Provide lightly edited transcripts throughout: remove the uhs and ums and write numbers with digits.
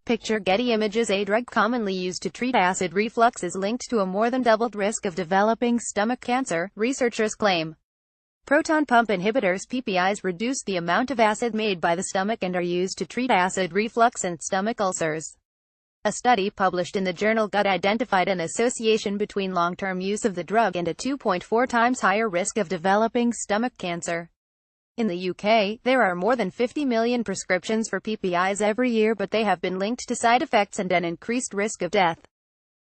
Picture Getty Images. A drug commonly used to treat acid reflux is linked to a more than doubled risk of developing stomach cancer, researchers claim. Proton pump inhibitors (PPIs) reduce the amount of acid made by the stomach and are used to treat acid reflux and stomach ulcers. A study published in the journal Gut identified an association between long-term use of the drug and a 2.4 times higher risk of developing stomach cancer. In the UK, there are more than 50 million prescriptions for PPIs every year, but they have been linked to side effects and an increased risk of death.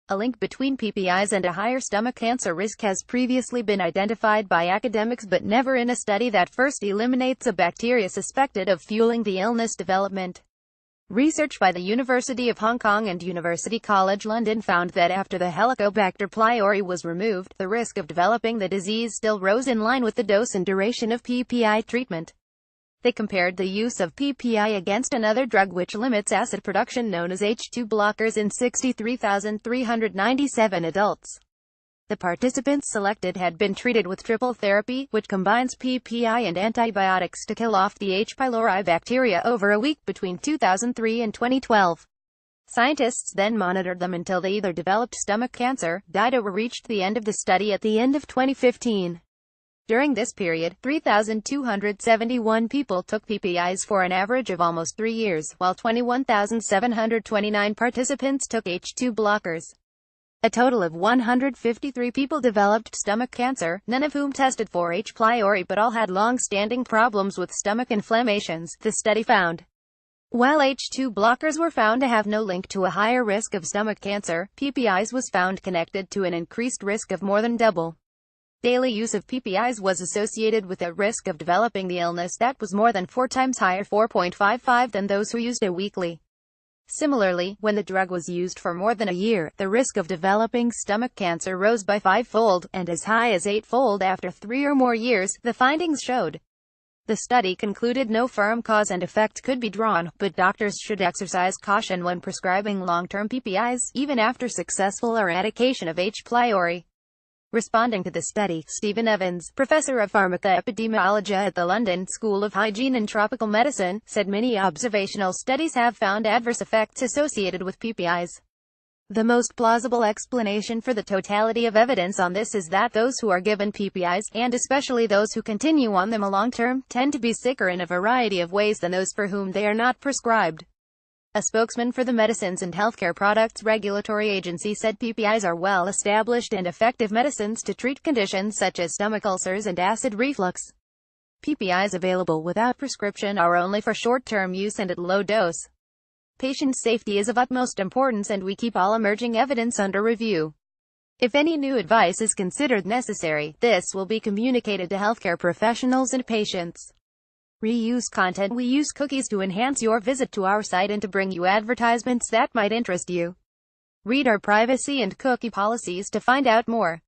A link between PPIs and a higher stomach cancer risk has previously been identified by academics, but never in a study that first eliminates a bacteria suspected of fueling the illness development. Research by the University of Hong Kong and University College London found that after the Helicobacter pylori was removed, the risk of developing the disease still rose in line with the dose and duration of PPI treatment. They compared the use of PPI against another drug which limits acid production known as H2 blockers in 63,397 adults. The participants selected had been treated with triple therapy, which combines PPI and antibiotics to kill off the H. pylori bacteria over a week between 2003 and 2012. Scientists then monitored them until they either developed stomach cancer, died, or reached the end of the study at the end of 2015. During this period, 3,271 people took PPIs for an average of almost 3 years, while 21,729 participants took H2 blockers. A total of 153 people developed stomach cancer, none of whom tested for H. pylori but all had long-standing problems with stomach inflammations, the study found. While H2 blockers were found to have no link to a higher risk of stomach cancer, PPIs was found connected to an increased risk of more than double. Daily use of PPIs was associated with a risk of developing the illness that was more than 4 times higher, 4.55, than those who used it weekly. Similarly, when the drug was used for more than a year, the risk of developing stomach cancer rose by 5-fold, and as high as 8-fold after 3 or more years, the findings showed. The study concluded no firm cause and effect could be drawn, but doctors should exercise caution when prescribing long-term PPIs, even after successful eradication of H. pylori. Responding to the study, Stephen Evans, professor of pharmacoepidemiology at the London School of Hygiene and Tropical Medicine, said many observational studies have found adverse effects associated with PPIs. The most plausible explanation for the totality of evidence on this is that those who are given PPIs, and especially those who continue on them a long term, tend to be sicker in a variety of ways than those for whom they are not prescribed. A spokesman for the Medicines and Healthcare Products Regulatory Agency said PPIs are well-established and effective medicines to treat conditions such as stomach ulcers and acid reflux. PPIs available without prescription are only for short-term use and at low dose. Patient safety is of utmost importance, and we keep all emerging evidence under review. If any new advice is considered necessary, this will be communicated to healthcare professionals and patients. Reuse content. We use cookies to enhance your visit to our site and to bring you advertisements that might interest you. Read our privacy and cookie policies to find out more.